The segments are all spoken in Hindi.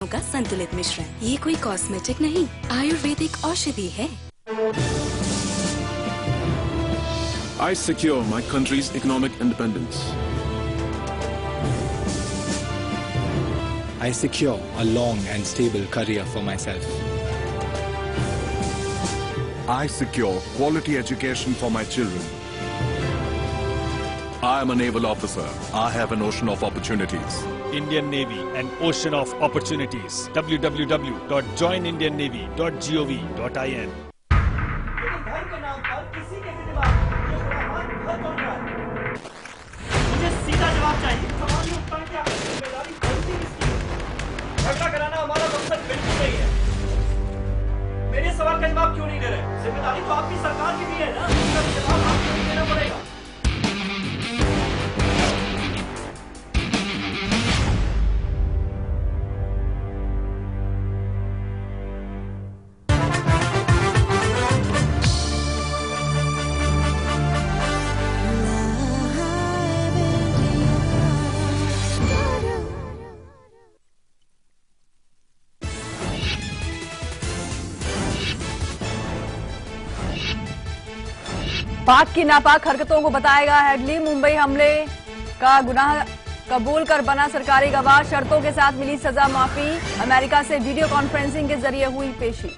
का संतुलित मिश्रण। ये कोई कॉस्मेटिक नहीं, आयुर्वेदिक औषधि है। I secure my country's economic independence. I secure a long and stable career for myself. I secure quality education for my children. I am a naval officer. I have an ocean of opportunities. Indian Navy, an ocean of opportunities. www.joinindannavy.gov.in मुझे सीधा जवाब चाहिए। सवाल उत्तर क्या है? जिम्मेदारी गलती किसकी है? झगड़ा कराना हमारा मकसद बिल्कुल नहीं है। मेरे सवाल का जवाब क्यों नहीं दे रहे? जिम्मेदारी तो आपकी सरकार की भी है ना, इसका भी जवाब आपको ही देना पड़ेगा। पाक की नापाक हरकतों को बताएगा हेडली। मुंबई हमले का गुनाह कबूल कर बना सरकारी गवाह। शर्तों के साथ मिली सजा माफी। अमेरिका से वीडियो कॉन्फ्रेंसिंग के जरिए हुई पेशी।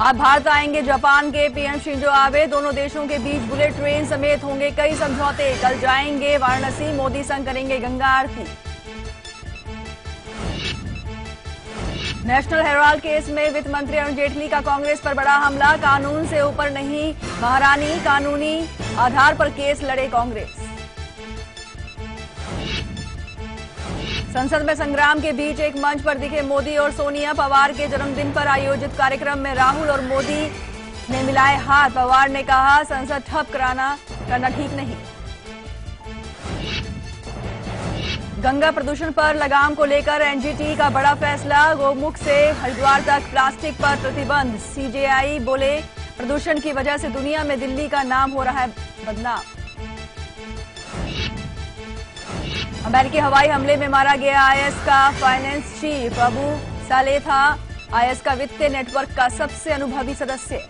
आज भारत आएंगे जापान के पीएम शिंजो आबे। दोनों देशों के बीच बुलेट ट्रेन समेत होंगे कई समझौते। कल जाएंगे वाराणसी, मोदी संग करेंगे गंगा आरती। नेशनल हेराल्ड केस में वित्त मंत्री अरुण जेटली का कांग्रेस पर बड़ा हमला। कानून से ऊपर नहीं महारानी, कानूनी आधार पर केस लड़े कांग्रेस। संसद में संग्राम के बीच एक मंच पर दिखे मोदी और सोनिया। पवार के जन्मदिन पर आयोजित कार्यक्रम में राहुल और मोदी ने मिलाए हाथ। पवार ने कहा संसद ठप करना ठीक नहीं। गंगा प्रदूषण पर लगाम को लेकर एनजीटी का बड़ा फैसला। गोमुख से हरिद्वार तक प्लास्टिक पर प्रतिबंध। सीजेआई बोले प्रदूषण की वजह से दुनिया में दिल्ली का नाम हो रहा है बदनाम। अमेरिकी हवाई हमले में मारा गया आईएस का फाइनेंस चीफ अबू साले था। आईएस का वित्तीय नेटवर्क का सबसे अनुभवी सदस्य।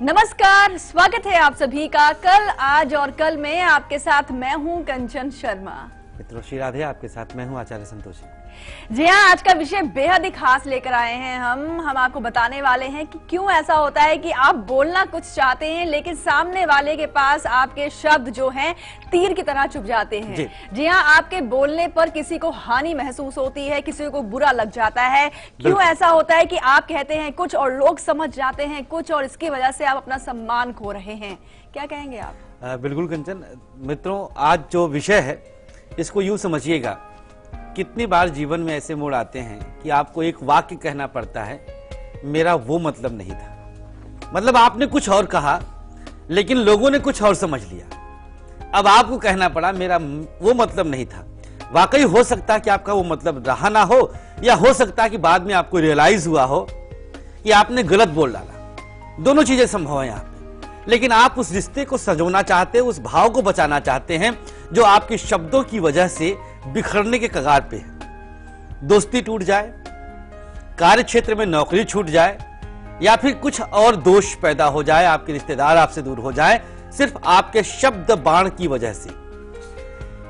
नमस्कार, स्वागत है आप सभी का कल, आज और कल में। आपके साथ मैं हूं कंचन शर्मा। मित्रों, श्री राधे, आपके साथ मैं हूं आचार्य संतोषी। जी हाँ, आज का विषय बेहद ही खास लेकर आए हैं। हम आपको बताने वाले हैं कि क्यों ऐसा होता है कि आप बोलना कुछ चाहते हैं लेकिन सामने वाले के पास आपके शब्द जो हैं तीर की तरह चुभ जाते हैं। जी हाँ, आपके बोलने पर किसी को हानि महसूस होती है, किसी को बुरा लग जाता है। क्यों ऐसा होता है कि आप कहते हैं कुछ और लोग समझ जाते हैं कुछ, और इसकी वजह से आप अपना सम्मान खो रहे हैं। क्या कहेंगे आप? बिल्कुल कंचन। मित्रों, आज जो विषय है इसको यूं समझिएगा, कितनी बार जीवन में ऐसे मोड़ आते हैं कि आपको एक वाक्य कहना पड़ता है, मेरा वो मतलब नहीं था। मतलब आपने कुछ और कहा लेकिन लोगों ने कुछ और समझ लिया। अब आपको कहना पड़ा मेरा वो मतलब नहीं था। वाकई हो सकता है कि आपका वो मतलब रहा ना हो, या हो सकता है कि बाद में आपको रियलाइज हुआ हो कि आपने गलत बोल डाला। दोनों चीजें संभव है यहाँ पे। लेकिन आप उस रिश्ते को सजोना चाहते हैं, उस भाव को बचाना चाहते हैं जो आपके शब्दों की वजह से बिखरने के कगार पे है। दोस्ती टूट जाए, कार्य क्षेत्र में नौकरी छूट जाए, या फिर कुछ और दोष पैदा हो जाए, आपके रिश्तेदार आपसे दूर हो जाए, सिर्फ आपके शब्द बाण की वजह से।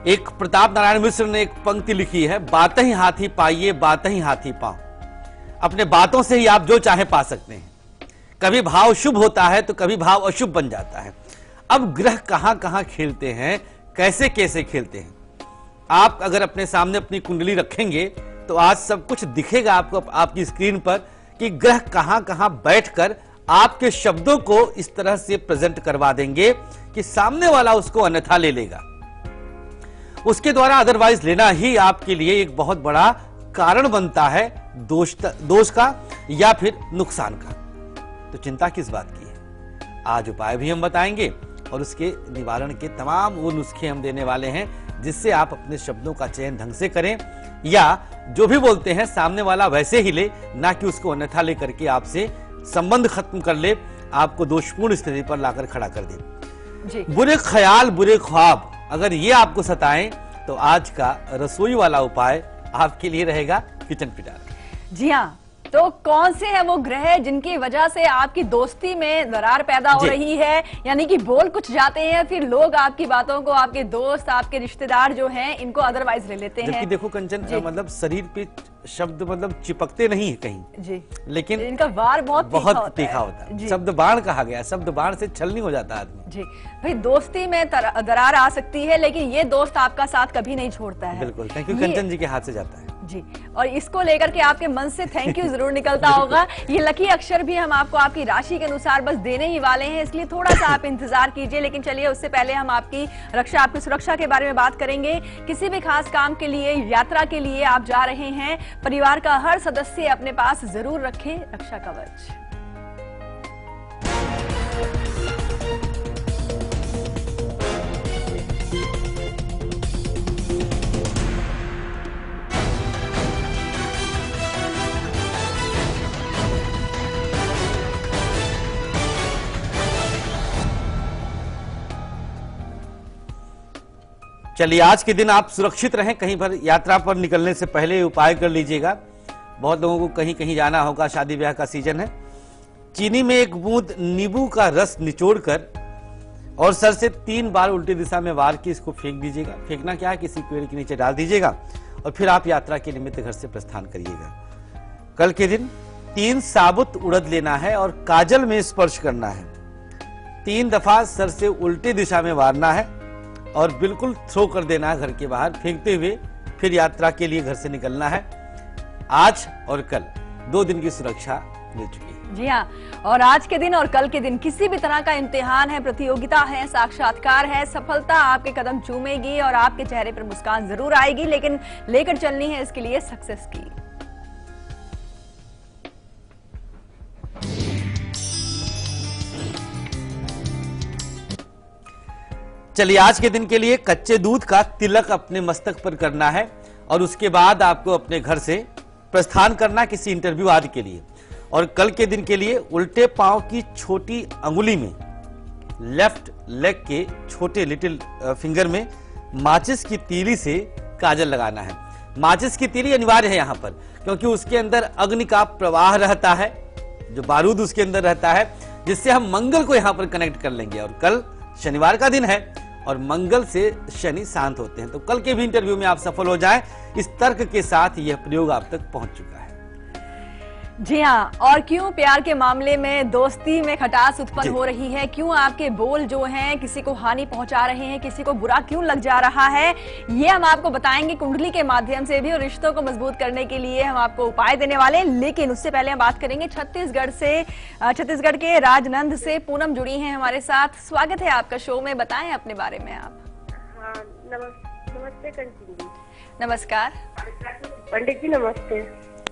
एक प्रताप नारायण मिश्र ने एक पंक्ति लिखी है, बातें ही हाथी पाइए, बातें ही हाथी पाओ। अपने बातों से ही आप जो चाहे पा सकते हैं। कभी भाव शुभ होता है तो कभी भाव अशुभ बन जाता है। अब ग्रह कहां कहां खेलते हैं, कैसे कैसे खेलते हैं। आप अगर अपने सामने अपनी कुंडली रखेंगे तो आज सब कुछ दिखेगा आपको आपकी स्क्रीन पर कि ग्रह कहां कहां बैठकर आपके शब्दों को इस तरह से प्रेजेंट करवा देंगे कि सामने वाला उसको अन्यथा ले लेगा। उसके द्वारा अदरवाइज लेना ही आपके लिए एक बहुत बड़ा कारण बनता है दोष का या फिर नुकसान का। तो चिंता किस बात की है। आज उपाय भी हम बताएंगे और उसके निवारण के तमाम वो नुस्खे हम देने वाले हैं जिससे आप अपने शब्दों का चयन ढंग से करें या जो भी बोलते हैं सामने वाला वैसे ही ले, ना कि उसको अन्यथा लेकर के आपसे संबंध खत्म कर ले, आपको दोषपूर्ण स्थिति पर लाकर खड़ा कर दे। बुरे ख्याल, बुरे ख्वाब अगर ये आपको सताएं तो आज का रसोई वाला उपाय आपके लिए रहेगा किचन पिटार। जी हाँ, तो कौन से हैं वो ग्रह जिनकी वजह से आपकी दोस्ती में दरार पैदा हो रही है, यानी कि बोल कुछ जाते हैं फिर लोग आपकी बातों को, आपके दोस्त, आपके रिश्तेदार जो हैं, इनको अदरवाइज ले लेते हैं। जबकि देखो कंचन, मतलब शरीर पे शब्द मतलब चिपकते नहीं है कहीं जी, लेकिन इनका वार बहुत तीखा होता है। शब्द बाण कहा गया, शब्द बाण से छल नहीं हो जाता आदमी जी। भाई दोस्ती में दरार आ सकती है लेकिन ये दोस्त आपका साथ कभी नहीं छोड़ता है। बिल्कुल, थैंक यू कंचन जी के हाथ से जाता है जी। और इसको लेकर के आपके मन से थैंक यू जरूर निकलता होगा। ये लकी अक्षर भी हम आपको आपकी राशि के अनुसार बस देने ही वाले हैं, इसलिए थोड़ा सा आप इंतजार कीजिए। लेकिन चलिए उससे पहले हम आपकी रक्षा, आपकी सुरक्षा के बारे में बात करेंगे। किसी भी खास काम के लिए, यात्रा के लिए आप जा रहे हैं, परिवार का हर सदस्य अपने पास जरूर रखें रक्षा कवच। चलिए आज के दिन आप सुरक्षित रहें। कहीं पर यात्रा पर निकलने से पहले उपाय कर लीजिएगा। बहुत लोगों को कहीं कहीं जाना होगा, शादी ब्याह का सीजन है। चीनी में एक बूंद नींबू का रस निचोड़कर और सर से 3 बार उल्टी दिशा में वार के इसको फेंक दीजिएगा। फेंकना क्या है, किसी पेड़ के नीचे डाल दीजिएगा और फिर आप यात्रा के निमित्त घर से प्रस्थान करिएगा। कल के दिन 3 साबुत उड़द लेना है और काजल में स्पर्श करना है। 3 दफा सर से उल्टी दिशा में वारना है और बिल्कुल थ्रो कर देना है घर के बाहर, फेंकते हुए फिर यात्रा के लिए घर से निकलना है। आज और कल 2 दिन की सुरक्षा मिल चुकी है। जी हाँ, और आज के दिन और कल के दिन किसी भी तरह का इम्तिहान है, प्रतियोगिता है, साक्षात्कार है, सफलता आपके कदम चूमेगी और आपके चेहरे पर मुस्कान जरूर आएगी, लेकिन लेकर चलनी है इसके लिए सक्सेस की। चलिए आज के दिन के लिए कच्चे दूध का तिलक अपने मस्तक पर करना है और उसके बाद आपको अपने घर से प्रस्थान करना किसी इंटरव्यू आदि के लिए। और कल के दिन के लिए उल्टे पांव की छोटी अंगुली में, लेफ्ट लेग के छोटे लिटिल फिंगर में माचिस की तीली से काजल लगाना है। माचिस की तीली अनिवार्य है यहाँ पर, क्योंकि उसके अंदर अग्नि का प्रवाह रहता है, जो बारूद उसके अंदर रहता है, जिससे हम मंगल को यहाँ पर कनेक्ट कर लेंगे। और कल शनिवार का दिन है और मंगल से शनि शांत होते हैं, तो कल के भी इंटरव्यू में आप सफल हो जाएं, इस तर्क के साथ यह प्रयोग आप तक पहुंच चुका है। जी हाँ, और क्यों प्यार के मामले में, दोस्ती में खटास उत्पन्न हो रही है, क्यों आपके बोल जो हैं किसी को हानि पहुंचा रहे हैं, किसी को बुरा क्यों लग जा रहा है, ये हम आपको बताएंगे कुंडली के माध्यम से भी। और रिश्तों को मजबूत करने के लिए हम आपको उपाय देने वाले हैं। लेकिन उससे पहले हम बात करेंगे छत्तीसगढ़ से, छत्तीसगढ़ के राजनंद से पूनम जुड़ी हैं हमारे साथ। स्वागत है आपका शो में, बताएं अपने बारे में आप। हाँ, नमस्ते कंचन जी। नमस्कार पंडित जी, नमस्ते।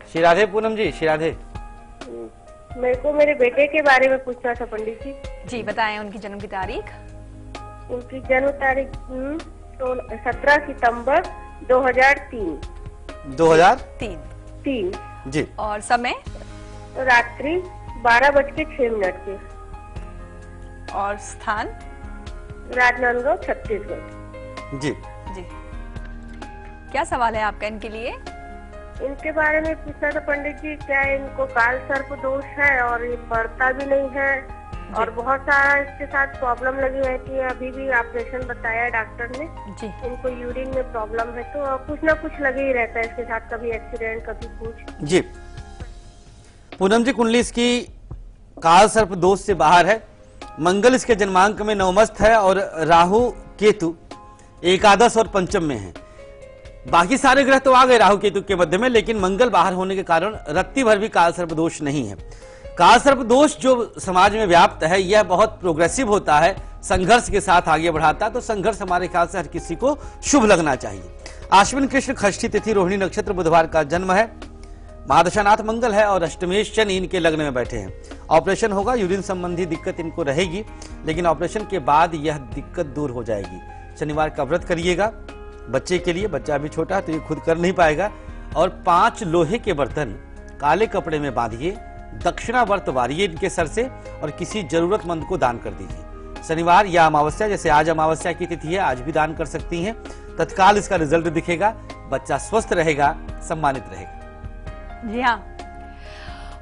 श्री राधे पूनम जी, श्री राधे। मेरे को मेरे बेटे के बारे में पूछना था पंडित जी। जी बताएं उनकी जन्म की तारीख। उनकी जन्म तारीख 17 सितंबर 2003। 2003 जी। और समय रात्रि 12:06 के। और स्थान राजनांदगांव, छत्तीसगढ़। जी जी। क्या सवाल है आपका इनके लिए? इनके बारे में पूछना था पंडित जी, क्या इनको काल सर्प दोष है और ये बढ़ता भी नहीं है और बहुत सारा इसके साथ प्रॉब्लम लगी रहती है। अभी भी ऑपरेशन बताया डॉक्टर ने जी। इनको यूरिन में प्रॉब्लम है, तो कुछ ना कुछ लगे ही रहता है इसके साथ, कभी एक्सीडेंट कभी कुछ। जी पूनम जी, कुंडली इसकी काल सर्प दोष से बाहर है। मंगल इसके जन्मांक में नवमस्थ है और राहु केतु एकादश और पंचम में है। बाकी सारे ग्रह तो आ गए राहु केतु के मध्य में, लेकिन मंगल बाहर होने के कारण रत्ती भर भी काल सर्प दोष नहीं है। काल सर्प दोष जो समाज में व्याप्त है यह बहुत प्रोग्रेसिव होता है, संघर्ष के साथ आगे बढ़ाता है। तो संघर्ष हमारे ख्याल से हर किसी को शुभ लगना चाहिए। आश्विन कृष्ण षष्ठी तिथि रोहिणी नक्षत्र बुधवार का जन्म है। महादशानाथ मंगल है और अष्टमेश शनि इनके लग्न में बैठे हैं। ऑपरेशन होगा, यूरिन संबंधी दिक्कत इनको रहेगी, लेकिन ऑपरेशन के बाद यह दिक्कत दूर हो जाएगी। शनिवार का व्रत करिएगा बच्चे के लिए, बच्चा अभी छोटा है तो ये खुद कर नहीं पाएगा। और 5 लोहे के बर्तन काले कपड़े में बांधिए, दक्षिणा व्रत वारिए इनके सर से और किसी जरूरतमंद को दान कर दीजिए। शनिवार या अमावस्या, जैसे आज अमावस्या की तिथि है, आज भी दान कर सकती हैं। तत्काल इसका रिजल्ट दिखेगा, बच्चा स्वस्थ रहेगा, सम्मानित रहेगा। जी हाँ,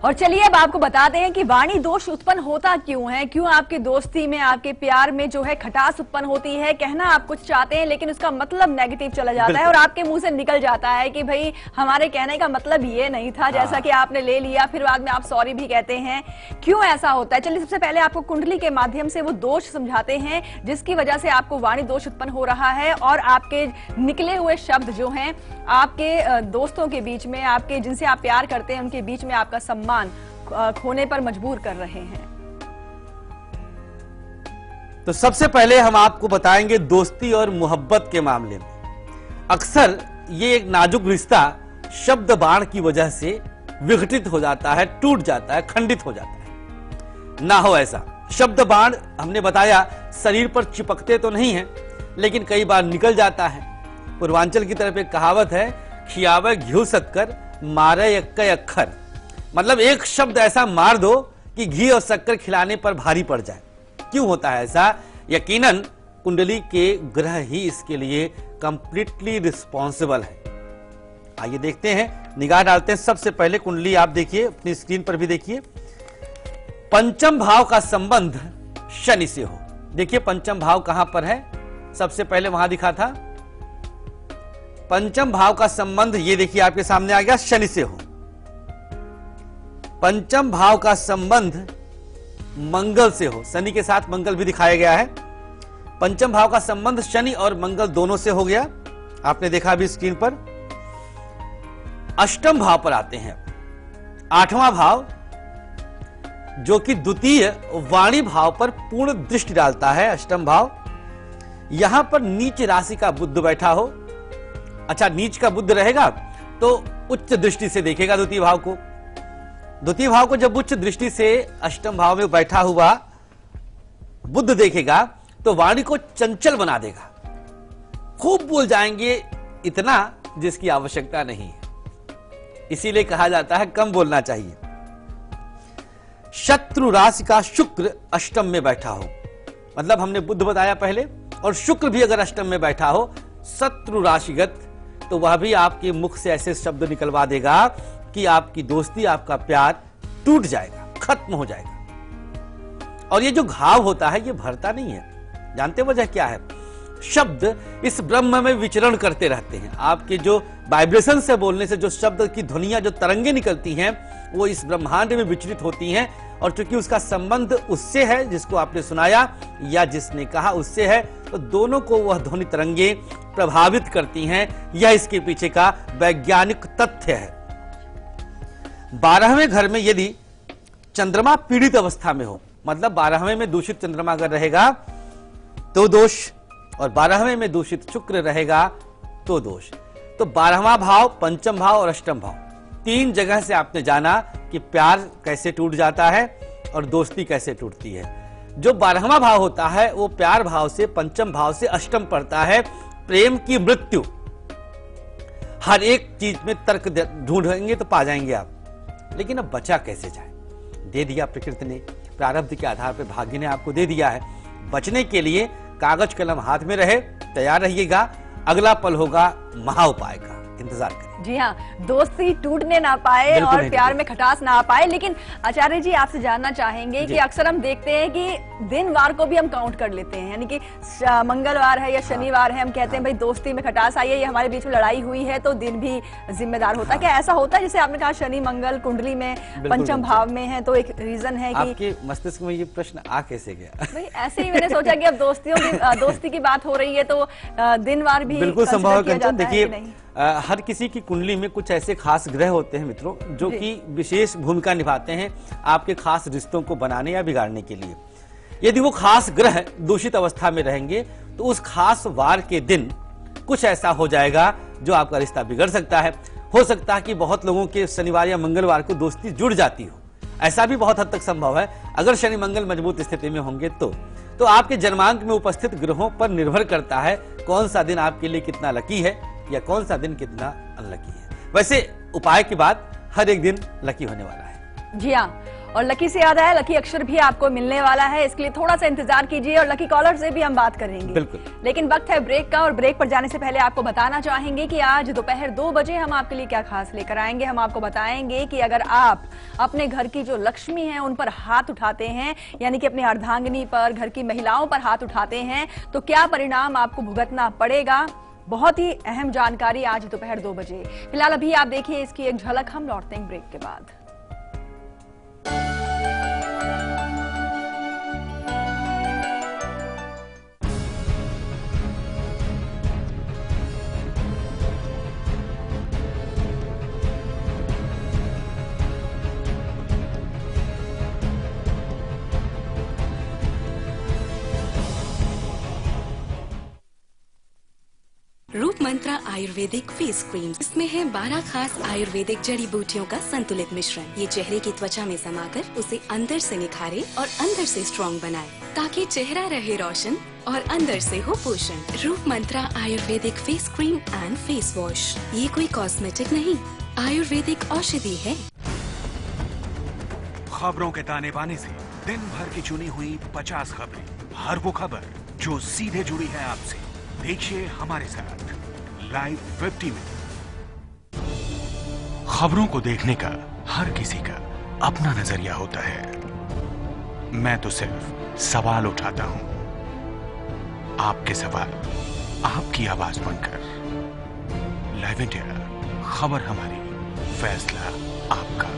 और चलिए अब आपको बताते हैं कि वाणी दोष उत्पन्न होता क्यों है, क्यों आपकी दोस्ती में, आपके प्यार में जो है खटास उत्पन्न होती है। कहना आप कुछ चाहते हैं लेकिन उसका मतलब नेगेटिव चला जाता है और आपके मुंह से निकल जाता है कि भाई हमारे कहने का मतलब ये नहीं था, जैसा कि आपने ले लिया, फिर बाद में आप सॉरी भी कहते हैं। क्यों ऐसा होता है? चलिए सबसे पहले आपको कुंडली के माध्यम से वो दोष समझाते हैं जिसकी वजह से आपको वाणी दोष उत्पन्न हो रहा है और आपके निकले हुए शब्द जो हैं आपके दोस्तों के बीच में, आपके जिनसे आप प्यार करते हैं उनके बीच में आपका सम्मान खोने पर मजबूर कर रहे हैं। तो सबसे पहले हम आपको बताएंगे दोस्ती और मोहब्बत के मामले में अक्सर ये एक नाजुक रिश्ता शब्द बाण की वजह से विघटित हो जाता है, टूट जाता है, खंडित हो जाता है। ना हो ऐसा। शब्द बाण हमने बताया शरीर पर चिपकते तो नहीं है, लेकिन कई बार निकल जाता है। पूर्वांचल की तरफ एक कहावत है, खियावे घी शक्कर मारे यक्के अक्षर, मतलब एक शब्द ऐसा मार दो कि घी और शक्कर खिलाने पर भारी पड़ जाए। क्यों होता है ऐसा? यकीनन कुंडली के ग्रह ही इसके लिए कंप्लीटली रिस्पॉन्सिबल है। आइए देखते हैं, निगाह डालते हैं। सबसे पहले कुंडली आप देखिए, अपनी स्क्रीन पर भी देखिए। पंचम भाव का संबंध शनि से हो। देखिए पंचम भाव कहां पर है, सबसे पहले वहां दिखा था। पंचम भाव का संबंध ये देखिए आपके सामने आ गया, शनि से हो। पंचम भाव का संबंध मंगल से हो, शनि के साथ मंगल भी दिखाया गया है। पंचम भाव का संबंध शनि और मंगल दोनों से हो गया, आपने देखा अभी स्क्रीन पर। अष्टम भाव पर आते हैं। 8वां भाव जो कि द्वितीय वाणी भाव पर पूर्ण दृष्टि डालता है, अष्टम भाव। यहां पर नीच राशि का बुध बैठा हो। अच्छा, नीच का बुध रहेगा तो उच्च दृष्टि से देखेगा द्वितीय भाव को। द्वितीय भाव को जब उच्च दृष्टि से अष्टम भाव में बैठा हुआ बुध देखेगा तो वाणी को चंचल बना देगा। खूब बोल जाएंगे, इतना जिसकी आवश्यकता नहीं है। इसीलिए कहा जाता है कम बोलना चाहिए। शत्रु राशि का शुक्र अष्टम में बैठा हो, मतलब हमने बुध बताया पहले, और शुक्र भी अगर अष्टम में बैठा हो शत्रु राशिगत, तो वह भी आपके मुख से ऐसे शब्द निकलवा देगा कि आपकी दोस्ती, आपका प्यार टूट जाएगा, खत्म हो जाएगा। और ये जो घाव होता है ये भरता नहीं है। जानते वजह क्या है? शब्द इस ब्रह्म में विचरण करते रहते हैं। आपके जो वाइब्रेशन से बोलने से जो शब्द की ध्वनियां, जो तरंगे निकलती हैं, वो इस ब्रह्मांड में विचलित होती हैं। और चूंकि उसका संबंध उससे है जिसको आपने सुनाया या जिसने कहा उससे है, तो दोनों को वह ध्वनि तरंगे प्रभावित करती हैं। यह इसके पीछे का वैज्ञानिक तथ्य है। 12वें घर में यदि चंद्रमा पीड़ित अवस्था में हो, मतलब 12वें में दूषित चंद्रमा अगर रहेगा तो दोष, और 12वें में दूषित शुक्र रहेगा तो दोष। तो 12वां भाव, पंचम भाव और अष्टम भाव, 3 जगह से आपने जाना कि प्यार कैसे टूट जाता है और दोस्ती कैसे टूटती है। जो 12वां भाव होता है वो प्यार भाव से, पंचम भाव से अष्टम पड़ता है। प्रेम की मृत्यु, हर एक चीज में तर्क ढूंढेंगे तो पा जाएंगे आप, लेकिन अब बचा कैसे जाए? दे दिया प्रकृति ने, प्रारब्ध के आधार पर भाग्य ने आपको दे दिया है। बचने के लिए कागज कलम हाथ में रहे, तैयार रहिएगा। अगला पल होगा महा उपाय का, इंतजार करें। जी हाँ, दोस्ती टूटने ना पाए बिल्कुल और नहीं प्यार टूटे। में खटास ना आ पाए। लेकिन आचार्य जी, आपसे जानना चाहेंगे कि अक्सर हम देखते हैं कि दिन वार को भी हम काउंट कर लेते हैं, यानी कि मंगलवार है या शनिवार है, हम कहते हैं भाई दोस्ती में खटास आई है, ये हमारे बीच में लड़ाई हुई है, तो दिन भी जिम्मेदार होता है। क्या ऐसा होता है? जैसे आपने कहा शनि मंगल कुंडली में पंचम भाव में है, तो एक रीजन है कि आपके मस्तिष्क में ये प्रश्न आ कैसे गया? भाई ऐसे ही मैंने सोचा कि अब दोस्ती की बात हो रही है, तो दिन वार भी बिल्कुल संभव है consider किया कंचन। जाता है देखिए, कि नहीं? हर किसी की कुंडली में कुछ ऐसे खास ग्रह होते हैं मित्रों, जो कि विशेष भूमिका निभाते हैं आपके खास रिश्तों को बनाने या बिगाड़ने के लिए। यदि वो खास ग्रह दूषित अवस्था में रहेंगे तो उस खास वार के दिन कुछ ऐसा हो जाएगा जो आपका रिश्ता बिगड़ सकता है। हो सकता है कि बहुत लोगों के शनिवार या मंगलवार को दोस्ती जुड़ जाती हो, ऐसा भी बहुत हद तक संभव है अगर शनि मंगल मजबूत स्थिति में होंगे तो आपके जन्मांक में उपस्थित ग्रहों पर निर्भर करता है कौन सा दिन आपके लिए कितना लकी है या कौन सा दिन कितना अनलकी है। वैसे उपाय के बाद हर एक दिन लकी होने वाला है। जी हाँ, और लकी से याद आया, लकी अक्षर भी आपको मिलने वाला है, इसके लिए थोड़ा सा इंतजार कीजिए और लकी कॉलर से भी हम बात करेंगे। बिल्कुल। लेकिन वक्त है ब्रेक का, और ब्रेक पर जाने से पहले आपको बताना चाहेंगे कि आज दोपहर 2 बजे हम आपके लिए क्या खास लेकर आएंगे। हम आपको बताएंगे कि अगर आप अपने घर की जो लक्ष्मी है उन पर हाथ उठाते हैं, यानी कि अपनी अर्धांगिनी पर, घर की महिलाओं पर हाथ उठाते हैं, तो क्या परिणाम आपको भुगतना पड़ेगा। बहुत ही अहम जानकारी आज दोपहर 2 बजे। फिलहाल अभी आप देखिए इसकी एक झलक, हम लौटते हैं ब्रेक के बाद। रूप मंत्रा आयुर्वेदिक फेस क्रीम, इसमें है 12 खास आयुर्वेदिक जड़ी बूटियों का संतुलित मिश्रण। ये चेहरे की त्वचा में समाकर उसे अंदर से निखारे और अंदर से स्ट्रॉन्ग बनाए, ताकि चेहरा रहे रोशन और अंदर से हो पोषण। Roop Mantra ayurvedic face cream and face wash, ये कोई कॉस्मेटिक नहीं, आयुर्वेदिक औषधि है। खबरों के ताने बाने से दिन भर की चुनी हुई 50 खबरें, हर वो खबर जो सीधे जुड़ी है आपसे। देखिए हमारे साथ लाइव 50 में। खबरों को देखने का हर किसी का अपना नजरिया होता है। मैं तो सिर्फ सवाल उठाता हूं, आपके सवाल आपकी आवाज बनकर। लाइव इंडिया, खबर हमारी, फैसला आपका।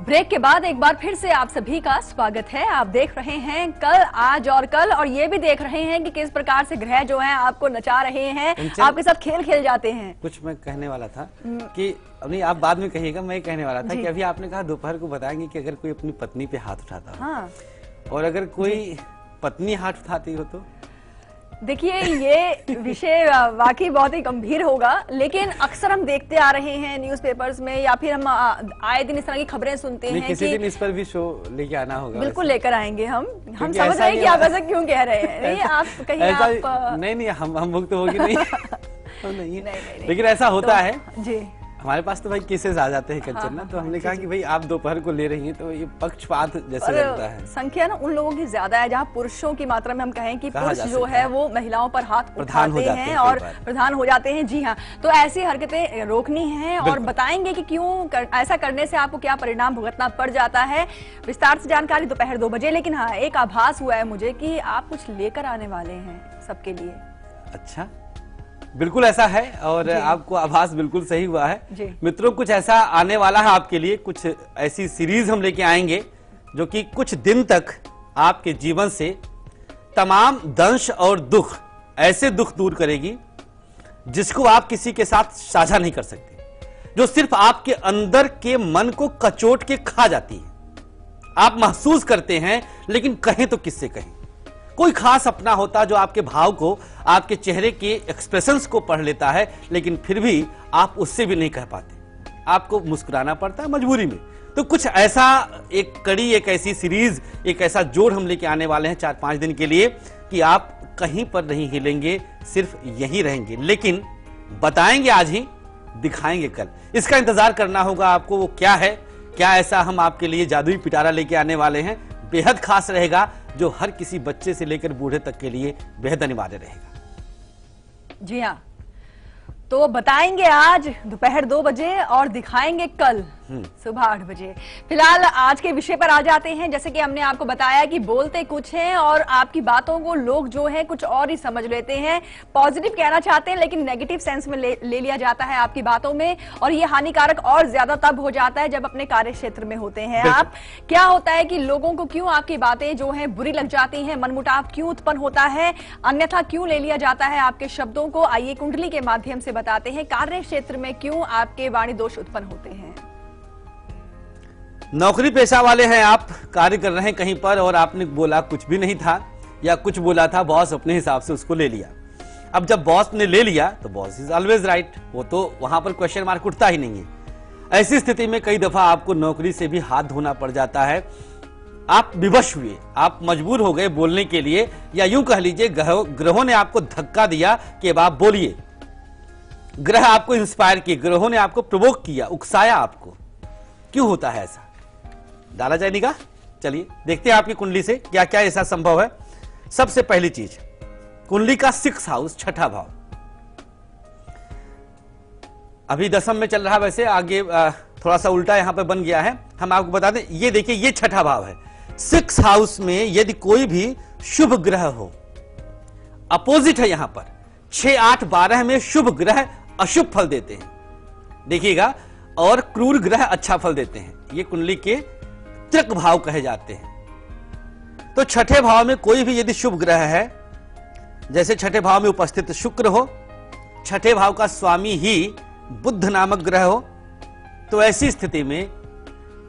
ब्रेक के बाद एक बार फिर से आप सभी का स्वागत है। आप देख रहे हैं कल, आज और कल, और ये भी देख रहे हैं कि किस प्रकार से ग्रह जो हैं आपको नचा रहे हैं, आपके साथ खेल खेल जाते हैं। कुछ मैं कहने वाला था कि नहीं, आप बाद में कहिएगा। मैं कहने वाला था कि अभी आपने कहा दोपहर को बताएंगे कि अगर कोई अपनी पत्नी पे हाथ उठाता हो, हाँ, और अगर कोई पत्नी हाथ उठाती हो तो देखिए ये विषय वाकई बहुत ही गंभीर होगा, लेकिन अक्सर हम देखते आ रहे हैं न्यूज़पेपर्स में, या फिर हम आए दिन इस तरह की खबरें सुनते हैं किसी कि दिन इस पर भी शो लेके आना होगा। बिल्कुल लेकर आएंगे हम समझ ऐसा रहे हैं कि नहीं आप ऐसा क्यों कह रहे हैं। नहीं, आप कहीं आप नहीं, हम मुक्त होगी नहीं। नहीं, लेकिन ऐसा होता है जी। हमारे पास तो भाई केसेस आ जाते हैं कंचन ना, तो हमने कहा कि भाई आप दोपहर को ले रही हैं तो ये पक्षपात जैसे लगता है। संख्या ना उन लोगों की ज्यादा है जहाँ पुरुषों की मात्रा में हम कहें कि कहा पुरुष जा जो सकता है है वो महिलाओं पर हाथ प्रधान हो उठाते जाते हैं हैं और कई बार। प्रधान हो जाते हैं। जी हाँ, तो ऐसी हरकतें रोकनी है और बताएंगे कि क्यों ऐसा करने से आपको क्या परिणाम भुगतना पड़ जाता है। विस्तार से जानकारी दोपहर 2 बजे। लेकिन हाँ, एक आभास हुआ है मुझे कि आप कुछ लेकर आने वाले हैं सबके लिए। अच्छा, बिल्कुल ऐसा है, और आपको आभास बिल्कुल सही हुआ है मित्रों। कुछ ऐसा आने वाला है आपके लिए, कुछ ऐसी सीरीज हम लेके आएंगे जो कि कुछ दिन तक आपके जीवन से तमाम दंश और दुख, ऐसे दुख दूर करेगी जिसको आप किसी के साथ साझा नहीं कर सकते, जो सिर्फ आपके अंदर के मन को कचोट के खा जाती है। आप महसूस करते हैं लेकिन कहें तो किससे कहें। कोई खास अपना होता जो आपके भाव को, आपके चेहरे के एक्सप्रेशंस को पढ़ लेता है, लेकिन फिर भी आप उससे भी नहीं कह पाते। आपको मुस्कुराना पड़ता है मजबूरी में, तो कुछ ऐसा एक कड़ी, एक ऐसी सीरीज, एक ऐसा जोड़ हम लेके आने वाले हैं 4-5 दिन के लिए कि आप कहीं पर नहीं हिलेंगे, सिर्फ यहीं रहेंगे। लेकिन बताएंगे आज ही, दिखाएंगे कल। इसका इंतजार करना होगा आपको। वो क्या है, क्या ऐसा हम आपके लिए जादुई पिटारा लेके आने वाले हैं, बेहद खास रहेगा, जो हर किसी बच्चे से लेकर बूढ़े तक के लिए बेहद अनिवार्य रहेगा। जी हाँ, तो बताएंगे आज दोपहर 2 बजे और दिखाएंगे कल सुबह 8 बजे। फिलहाल आज के विषय पर आ जाते हैं। जैसे कि हमने आपको बताया कि बोलते कुछ हैं और आपकी बातों को लोग जो है कुछ और ही समझ लेते हैं। पॉजिटिव कहना चाहते हैं लेकिन नेगेटिव सेंस में ले लिया जाता है आपकी बातों में, और ये हानिकारक और ज्यादा तब हो जाता है जब अपने कार्य क्षेत्र में होते हैं आप। क्या होता है कि लोगों को क्यों आपकी बातें जो है बुरी लग जाती हैं, मनमुटाव क्यों उत्पन्न होता है, अन्यथा क्यों ले लिया जाता है आपके शब्दों को, आइए कुंडली के माध्यम से बताते हैं। कार्य क्षेत्र में क्यों आपके वाणी दोष उत्पन्न होते हैं। नौकरी पेशा वाले हैं आप, कार्य कर रहे हैं कहीं पर और आपने बोला कुछ भी नहीं था या कुछ बोला था, बॉस अपने हिसाब से उसको ले लिया। अब जब बॉस ने ले लिया तो बॉस इज ऑलवेज राइट, वो तो वहां पर क्वेश्चन मार्क उठता ही नहीं है। ऐसी स्थिति में कई दफा आपको नौकरी से भी हाथ धोना पड़ जाता है। आप विवश हुए, आप मजबूर हो गए बोलने के लिए, या यूं कह लीजिए ग्रहों ने आपको धक्का दिया कि अब आप बोलिए। ग्रह आपको इंस्पायर किए, ग्रहों ने आपको प्रोवोक किया, उकसाया आपको। क्यों होता है ऐसा, डाला जाए निगाह। चलिए देखते हैं आपकी कुंडली से क्या क्या ऐसा संभव है। सबसे पहली चीज, कुंडली का 6th हाउस, छठा भाव। अभी दशम में चल रहा, वैसे आगे थोड़ा सा उल्टा यहां पर बन गया है। हम आपको बता दें, ये देखिए ये छठा भाव है। 6th हाउस में यदि कोई भी शुभ ग्रह हो, अपोजिट है यहां पर 6, 8, 12 में शुभ ग्रह अशुभ फल देते हैं, देखिएगा, और क्रूर ग्रह अच्छा फल देते हैं। ये कुंडली के त्रिक भाव कहे जाते हैं। तो छठे भाव में कोई भी यदि शुभ ग्रह है, जैसे छठे भाव में उपस्थित शुक्र हो, छठे भाव का स्वामी ही बुध नामक ग्रह हो, तो ऐसी स्थिति में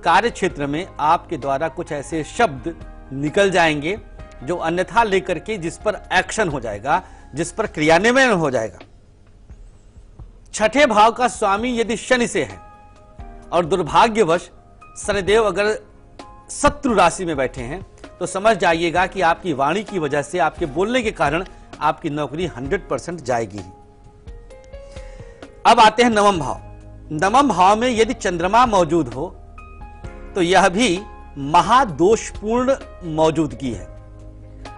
कार्य क्षेत्र में आपके द्वारा कुछ ऐसे शब्द निकल जाएंगे जो अन्यथा लेकर के जिस पर एक्शन हो जाएगा, जिस पर क्रियान्वयन हो जाएगा। छठे भाव का स्वामी यदि शनि से है और दुर्भाग्यवश शनिदेव अगर शत्रु राशि में बैठे हैं, तो समझ जाइएगा कि आपकी वाणी की वजह से, आपके बोलने के कारण आपकी नौकरी 100% जाएगी। अब आते हैं नवम भाव। नवम भाव में यदि चंद्रमा मौजूद हो तो यह भी महादोषपूर्ण मौजूदगी है।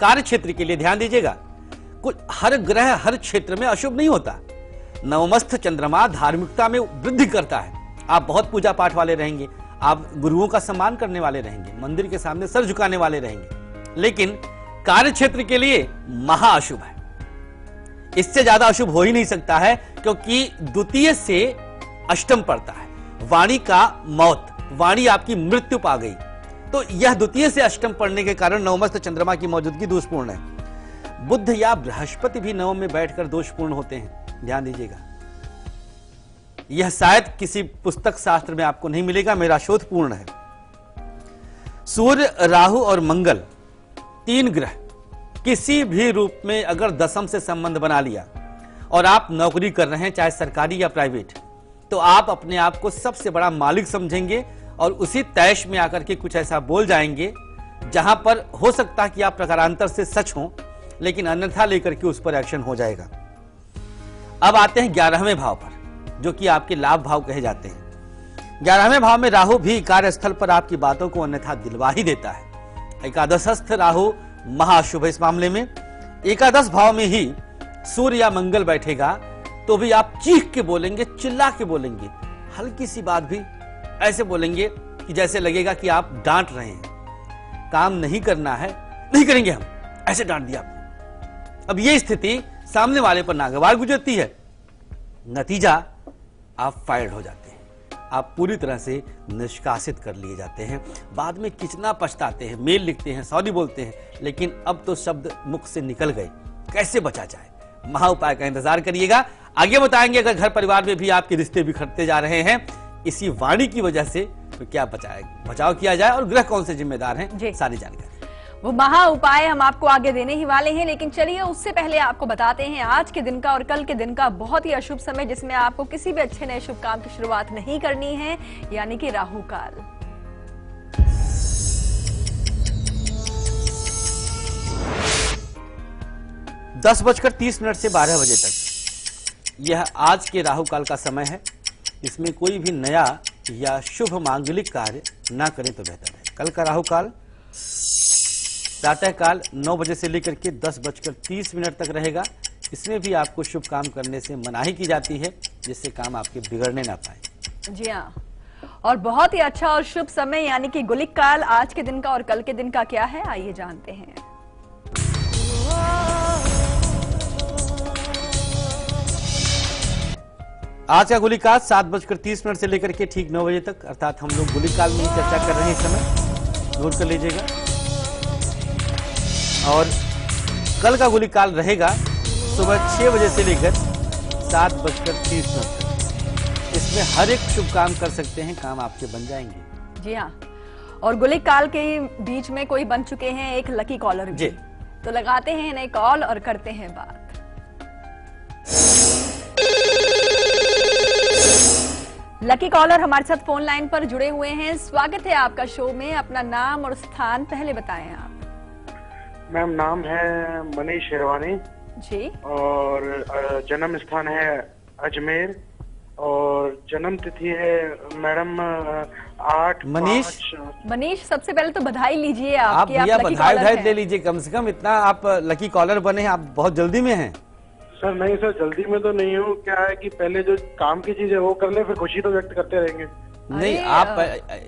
कार्य क्षेत्र के लिए ध्यान दीजिएगा, कुछ हर ग्रह हर क्षेत्र में अशुभ नहीं होता। नवमस्थ चंद्रमा धार्मिकता में वृद्धि करता है। आप बहुत पूजा पाठ वाले रहेंगे, आप गुरुओं का सम्मान करने वाले रहेंगे, मंदिर के सामने सर झुकाने वाले रहेंगे, लेकिन कार्य क्षेत्र के लिए महाअशुभ है। इससे ज्यादा अशुभ हो ही नहीं सकता है, क्योंकि द्वितीय से अष्टम पड़ता है। वाणी का मौत, वाणी आपकी मृत्यु पा गई, तो यह द्वितीय से अष्टम पड़ने के कारण नवमस्थ चंद्रमा की मौजूदगी दोषपूर्ण है। बुध या बृहस्पति भी नवम में बैठकर दोषपूर्ण होते हैं, ध्यान दीजिएगा। यह शायद किसी पुस्तक शास्त्र में आपको नहीं मिलेगा, मेरा शोध पूर्ण है। सूर्य, राहु और मंगल, 3 ग्रह किसी भी रूप में अगर दशम से संबंध बना लिया और आप नौकरी कर रहे हैं, चाहे सरकारी या प्राइवेट, तो आप अपने आप को सबसे बड़ा मालिक समझेंगे और उसी तैश में आकर के कुछ ऐसा बोल जाएंगे जहां पर हो सकता कि आप प्रकारांतर से सच हो, लेकिन अन्यथा लेकर के उस पर एक्शन हो जाएगा। अब आते हैं 11वें भाव पर, जो कि आपके लाभ भाव कहे जाते हैं। 11वें भाव में राहु भी कार्यस्थल पर आपकी बातों को अन्यथा दिलवा ही देता है। एकादशस्थ राहु महाशुभ है इस मामले में। एकादश भाव में ही सूर्य या मंगल बैठेगा तो भी आप चीख के बोलेंगे, चिल्ला के बोलेंगे, हल्की सी बात भी ऐसे बोलेंगे कि जैसे लगेगा कि आप डांट रहे हैं। काम नहीं करना है, नहीं करेंगे हम, ऐसे डांट दिया। अब ये स्थिति सामने वाले पर नागवार गुजरती है, नतीजा आप फायर्ड हो जाते हैं, आप पूरी तरह से निष्कासित कर लिए जाते हैं। बाद में कितना पछताते हैं, मेल लिखते हैं, सॉरी बोलते हैं, लेकिन अब तो शब्द मुख से निकल गए, कैसे बचा जाए। महा उपाय का इंतजार करिएगा, आगे बताएंगे। अगर घर परिवार में भी आपके रिश्ते बिखरते जा रहे हैं इसी वाणी की वजह से, तो क्या बचाव किया जाए और ग्रह कौन से जिम्मेदार हैं, सारी जानकारी वो महा उपाय हम आपको आगे देने ही वाले हैं। लेकिन चलिए उससे पहले आपको बताते हैं आज के दिन का और कल के दिन का बहुत ही अशुभ समय, जिसमें आपको किसी भी अच्छे नए शुभ काम की शुरुआत नहीं करनी है, यानी कि राहु काल। 10:30 से 12 बजे तक यह आज के राहु काल का समय है। इसमें कोई भी नया या शुभ मांगलिक कार्य ना करें तो बेहतर है। कल का राहु काल प्रातः काल 9 बजे से लेकर के 10:30 तक रहेगा। इसमें भी आपको शुभ काम करने से मनाही की जाती है, जिससे काम आपके बिगड़ने ना पाए। जी हाँ, और बहुत ही अच्छा और शुभ समय यानी कि गुलिक काल आज के दिन का और कल के दिन का क्या है, आइए जानते हैं। आज का गुलिक काल 7:30 से लेकर के ठीक 9 बजे तक, अर्थात हम लोग गुलिक काल में ही चर्चा कर रहे हैं इस समय, नोट कर लीजिएगा। और कल का गुलिक काल रहेगा सुबह 6 बजे से लेकर 7:30 तक। इसमें हर एक शुभ काम कर सकते हैं, काम आपके बन जाएंगे। जी हाँ, और गुलिक काल के बीच में कोई बन चुके हैं एक लकी कॉलर भी, तो लगाते हैं इन्हें कॉल और करते हैं बात। लकी कॉलर हमारे साथ फोन लाइन पर जुड़े हुए हैं, स्वागत है आपका शो में। अपना नाम और स्थान पहले बताएं आप। मैम नाम है मनीष शेरवानी जी, और जन्म स्थान है अजमेर, और जन्म तिथि है मैडम 8 मनीष सबसे पहले तो बधाई लीजिए आप भैया, बधाई ले लीजिए। कम से कम इतना आप लकी कॉलर बने हैं, आप बहुत जल्दी में हैं। सर नहीं सर, जल्दी में तो नहीं हूँ। क्या है कि पहले जो काम की चीज है वो कर ले, फिर खुशी तो व्यक्त करते रहेंगे। नहीं, आप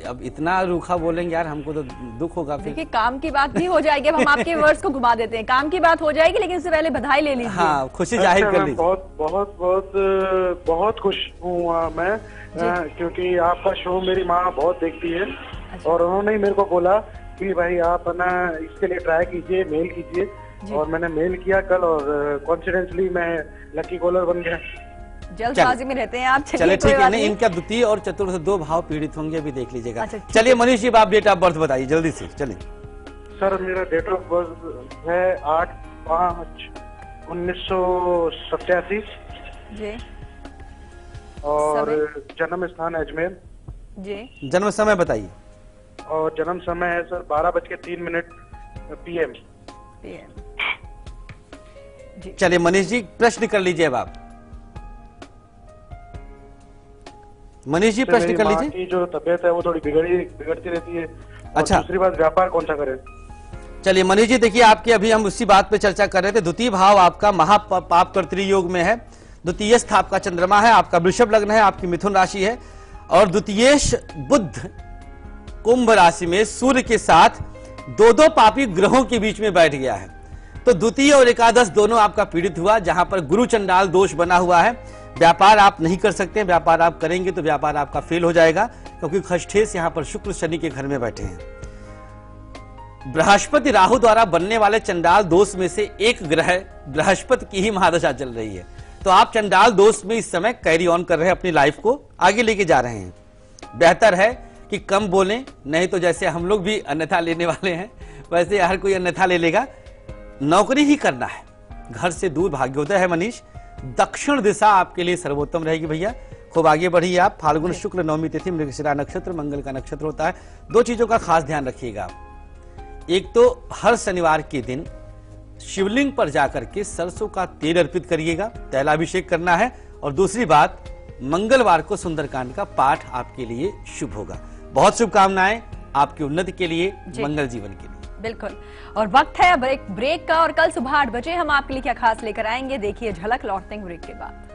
अब इतना रूखा बोलेंगे यार, हमको तो दुख होगा। देखिए काम की बात भी हो जाएगी, अब हम आपके वर्ड्स को घुमा देते हैं। काम की बात हो जाएगी, लेकिन उससे पहले बधाई ले लीजिए। हाँ, खुशी जाहिर कर लीजिए। बहुत बहुत बहुत बहुत खुश हूँ मैं, क्योंकि आपका शो मेरी माँ बहुत देखती है। और उन्होंने ही मेरे को बोला कि भाई आप ना इसके लिए ट्राई कीजिए, मेल कीजिए। और मैंने मेल किया कल, और कॉन्फिडेंटली मैं लकी कॉलर बन गया। जल्दबाजी में रहते हैं आप। चलिए ठीक है। नहीं, इनका द्वितीय और चतुर्थ 2 भाव पीड़ित होंगे, अभी देख लीजिएगा। चलिए मनीष जी, आप डेट ऑफ बर्थ बताइए जल्दी से। चलिए सर, मेरा डेट ऑफ बर्थ है 8/5/1987 जी, और जन्म स्थान अजमेर जी। जन्म समय बताइए। और जन्म समय है सर 12:03 PM। चलिए मनीष जी, प्रश्न कर लीजिए अब आप। मनीष जी प्रश्न कर लीजिए। की जो तबीयत है वो थोड़ी बिगड़ती रहती है। अच्छा, दूसरी बात, व्यापार कौन सा करें? चलिए मनीष जी, देखिए आपके अभी हम उसी बात पे चर्चा कर रहे थे। द्वितीय भाव आपका महापाप कर्तृ योग में है, द्वितीयस्थ आपका चंद्रमा है, आपका वृषभ लग्न है, आपकी मिथुन राशि है, और द्वितीयेश बुध कुंभ राशि में सूर्य के साथ 2 पापी ग्रहों के बीच में बैठ गया है। तो द्वितीय और एकादश दोनों आपका पीड़ित हुआ, जहां पर गुरु चंडाल दोष बना हुआ है। व्यापार आप नहीं कर सकते, व्यापार आप करेंगे तो व्यापार आपका फेल हो जाएगा, क्योंकि खष्ठेश यहां पर शुक्र शनि के घर में बैठे हैं। बृहस्पति राहु द्वारा बनने वाले चंडाल दोष में से एक ग्रह बृहस्पति की ही महादशा चल रही है। तो आप चंडाल दोष में इस समय कैरी ऑन कर रहे हैं, अपनी लाइफ को आगे लेके जा रहे हैं। बेहतर है कि कम बोलें, नहीं तो जैसे हम लोग भी अन्यथा लेने वाले हैं, वैसे हर कोई अन्यथा ले लेगा। नौकरी ही करना है, घर से दूर भाग्योदय है मनीष। दक्षिण दिशा आपके लिए सर्वोत्तम रहेगी भैया, खूब आगे बढ़िए आप। फाल्गुन शुक्ल नवमी तिथि, मृगशिरा नक्षत्र, मंगल का नक्षत्र होता है। 2 चीजों का खास ध्यान रखिएगा आप। एक तो हर शनिवार के दिन शिवलिंग पर जाकर के सरसों का तेल अर्पित करिएगा, तैलाभिषेक करना है। और दूसरी बात, मंगलवार को सुंदरकांड का पाठ आपके लिए शुभ होगा। बहुत शुभकामनाएं आपकी उन्नति के लिए, मंगल जीवन के लिए। बिल्कुल, और वक्त है ब्रेक का, और कल सुबह 8 बजे हम आपके लिए क्या खास लेकर आएंगे, देखिए झलक, लौटते हैं ब्रेक के बाद।